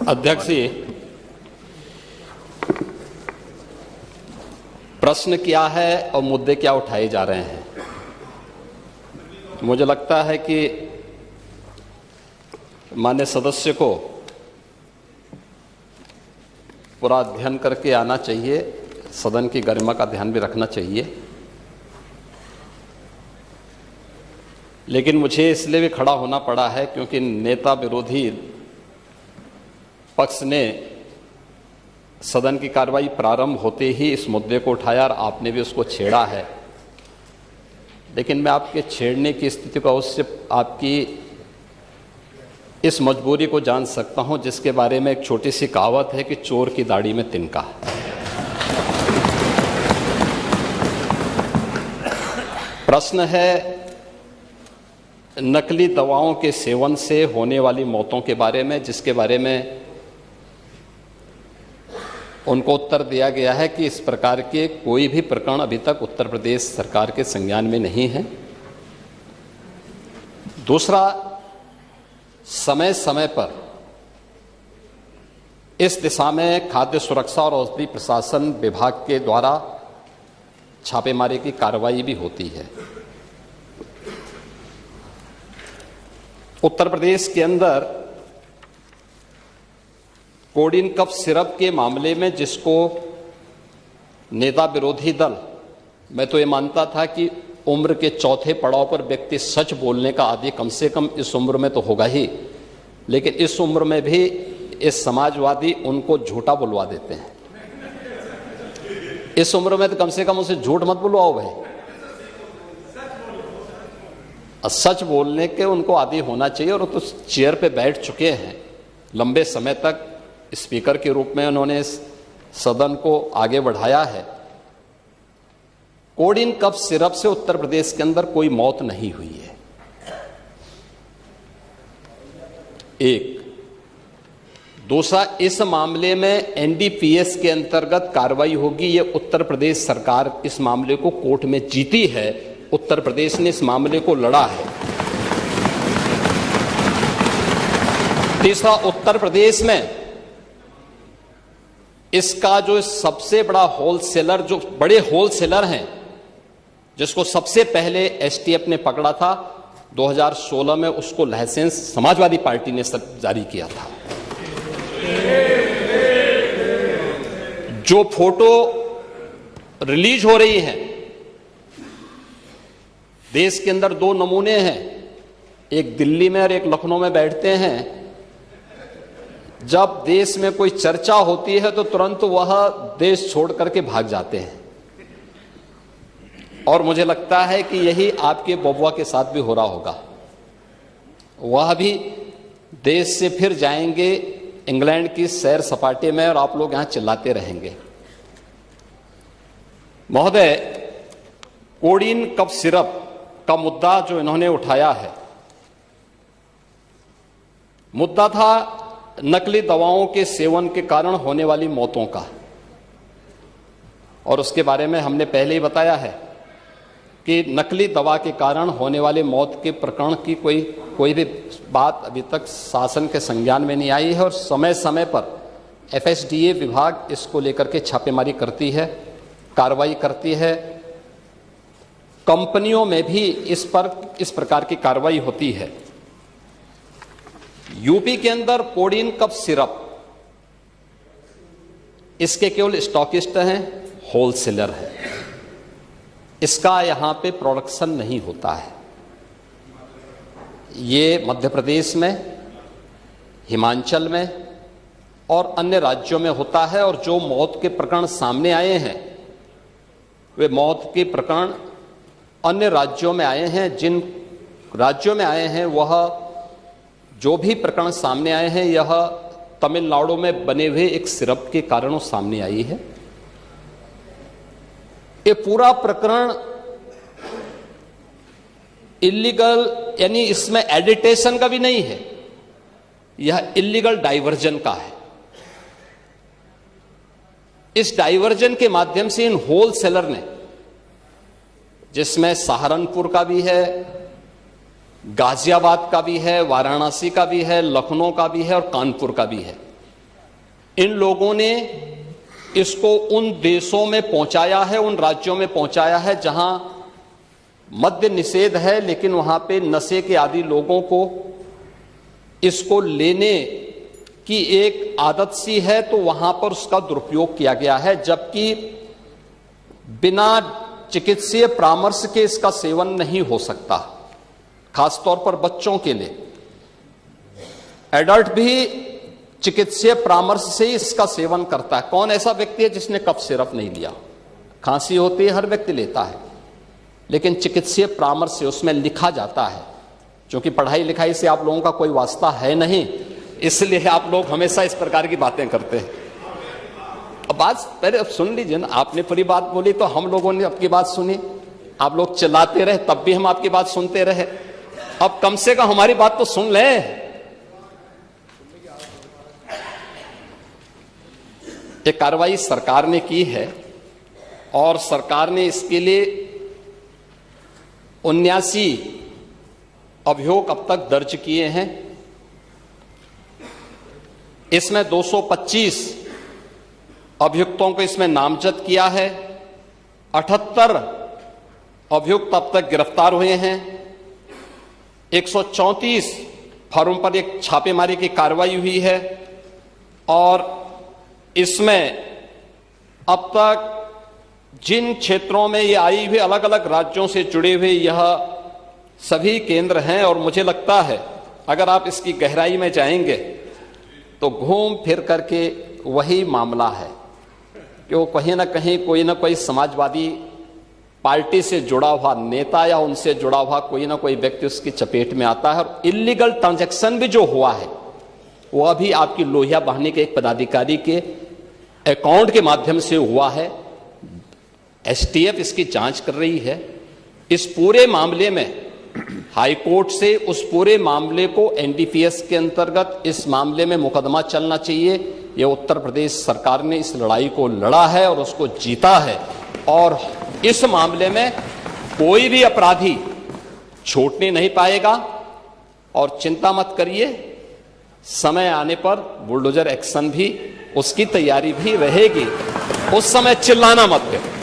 अध्यक्ष जी, प्रश्न क्या है और मुद्दे क्या उठाए जा रहे हैं? मुझे लगता है कि माननीय सदस्य को पूरा अध्ययन करके आना चाहिए, सदन की गरिमा का ध्यान भी रखना चाहिए। लेकिन मुझे इसलिए भी खड़ा होना पड़ा है क्योंकि नेता विरोधी पक्ष ने सदन की कार्रवाई प्रारंभ होते ही इस मुद्दे को उठाया और आपने भी उसको छेड़ा है। लेकिन मैं आपके छेड़ने की स्थिति को अवश्य आपकी इस मजबूरी को जान सकता हूं, जिसके बारे में एक छोटी सी कहावत है कि चोर की दाढ़ी में तिनका। प्रश्न है नकली दवाओं के सेवन से होने वाली मौतों के बारे में, जिसके बारे में उनको उत्तर दिया गया है कि इस प्रकार के कोई भी प्रकरण अभी तक उत्तर प्रदेश सरकार के संज्ञान में नहीं है। दूसरा, समय समय पर इस दिशा में खाद्य सुरक्षा और औषधि प्रशासन विभाग के द्वारा छापेमारी की कार्रवाई भी होती है। उत्तर प्रदेश के अंदर कोडिन कफ सिरप के मामले में जिसको नेता विरोधी दल, मैं तो ये मानता था कि उम्र के चौथे पड़ाव पर व्यक्ति सच बोलने का आदि कम से कम इस उम्र में तो होगा ही, लेकिन इस उम्र में भी इस समाजवादी उनको झूठा बुलवा देते हैं। इस उम्र में तो कम से कम उसे झूठ मत बुलवाओ भाई, सच बोलने के उनको आदी होना चाहिए। और तो चेयर पे बैठ चुके हैं लंबे समय तक, स्पीकर के रूप में उन्होंने इस सदन को आगे बढ़ाया है। कोडिन कफ सिरप से उत्तर प्रदेश के अंदर कोई मौत नहीं हुई है। एक। दूसरा, इस मामले में एनडीपीएस के अंतर्गत कार्रवाई होगी। ये उत्तर प्रदेश सरकार इस मामले को कोर्ट में जीती है, उत्तर प्रदेश ने इस मामले को लड़ा है। तीसरा, उत्तर प्रदेश में इसका जो सबसे बड़ा होलसेलर, जो बड़े होलसेलर हैं, जिसको सबसे पहले एसटीएफ ने पकड़ा था 2016 में, उसको लाइसेंस समाजवादी पार्टी ने जारी किया था। जो फोटो रिलीज हो रही है, देश के अंदर दो नमूने हैं, एक दिल्ली में और एक लखनऊ में बैठते हैं। जब देश में कोई चर्चा होती है तो तुरंत वह देश छोड़ करके भाग जाते हैं। और मुझे लगता है कि यही आपके बबुआ के साथ भी हो रहा होगा। वह भी देश से फिर जाएंगे इंग्लैंड की सैर सपाटे में और आप लोग यहां चिल्लाते रहेंगे। महोदय, कोडिन कफ सिरप का मुद्दा जो इन्होंने उठाया है, मुद्दा था नकली दवाओं के सेवन के कारण होने वाली मौतों का। और उसके बारे में हमने पहले ही बताया है कि नकली दवा के कारण होने वाले मौत के प्रकरण की कोई भी बात अभी तक शासन के संज्ञान में नहीं आई है। और समय समय पर एफएसडीए विभाग इसको लेकर के छापेमारी करती है, कार्रवाई करती है। कंपनियों में भी इस प्रकार की कार्रवाई होती है। यूपी के अंदर कोडिन कफ सिरप, इसके केवल स्टॉकिस्ट हैं, होलसेलर है। इसका यहां पे प्रोडक्शन नहीं होता है। ये मध्य प्रदेश में, हिमाचल में और अन्य राज्यों में होता है। और जो मौत के प्रकरण सामने आए हैं, वे मौत के प्रकरण अन्य राज्यों में आए हैं। जिन राज्यों में आए हैं, वह जो भी प्रकरण सामने आए हैं, यह तमिलनाडु में बने हुए एक सिरप के कारणों सामने आई है। ये पूरा प्रकरण इलीगल, यानी इसमें एडिटेशन का भी नहीं है, यह इलीगल डाइवर्जन का है। इस डाइवर्जन के माध्यम से इन होलसेलर ने, जिसमें सहारनपुर का भी है, गाजियाबाद का भी है, वाराणसी का भी है, लखनऊ का भी है और कानपुर का भी है, इन लोगों ने इसको उन देशों में पहुंचाया है, उन राज्यों में पहुंचाया है जहां मद्य निषेध है, लेकिन वहां पे नशे के आदी लोगों को इसको लेने की एक आदत सी है, तो वहां पर उसका दुरुपयोग किया गया है, जबकि बिना चिकित्सीय परामर्श के इसका सेवन नहीं हो सकता, खासतौर पर बच्चों के लिए। एडल्ट भी चिकित्सीय परामर्श से ही इसका सेवन करता है। कौन ऐसा व्यक्ति है जिसने कफ सिरप नहीं लिया? खांसी होती है, हर व्यक्ति लेता है, लेकिन चिकित्सीय परामर्श से उसमें लिखा जाता है। क्योंकि पढ़ाई लिखाई से आप लोगों का कोई वास्ता है नहीं, इसलिए आप लोग हमेशा इस प्रकार की बातें करते हैं। अब बात पहले अब सुन लीजिए ना, आपने पूरी बात बोली तो हम लोगों ने आपकी बात सुनी, आप लोग चिल्लाते रहे तब भी हम आपकी बात सुनते रहे। अब कम से कम हमारी बात तो सुन ले। ये कार्रवाई सरकार ने की है और सरकार ने इसके लिए 79 अभियोग अब तक दर्ज किए हैं। इसमें 225 अभियुक्तों को इसमें नामजद किया है। 78 अभियुक्त अब तक गिरफ्तार हुए हैं। 134 फर्म पर एक छापेमारी की कार्रवाई हुई है और इसमें अब तक जिन क्षेत्रों में ये आई हुई अलग अलग राज्यों से जुड़े हुए यह सभी केंद्र हैं, और मुझे लगता है अगर आप इसकी गहराई में जाएंगे तो घूम फिर करके वही मामला है कि वो कहीं ना कहीं कोई ना कोई समाजवादी पार्टी से जुड़ा हुआ नेता या उनसे जुड़ा हुआ कोई ना कोई व्यक्ति उसकी चपेट में आता है। और इलीगल ट्रांजैक्शन भी जो हुआ है वह भी आपकी लोहिया बहाने के एक पदाधिकारी के अकाउंट के माध्यम से हुआ है। एसटीएफ इसकी जांच कर रही है। इस पूरे मामले में हाई कोर्ट से उस पूरे मामले को एनडीपीएस के अंतर्गत इस मामले में मुकदमा चलना चाहिए। यह उत्तर प्रदेश सरकार ने इस लड़ाई को लड़ा है और उसको जीता है, और इस मामले में कोई भी अपराधी छूटने नहीं पाएगा। और चिंता मत करिए, समय आने पर बुलडोजर एक्शन भी उसकी तैयारी भी रहेगी। उस समय चिल्लाना मत करिए।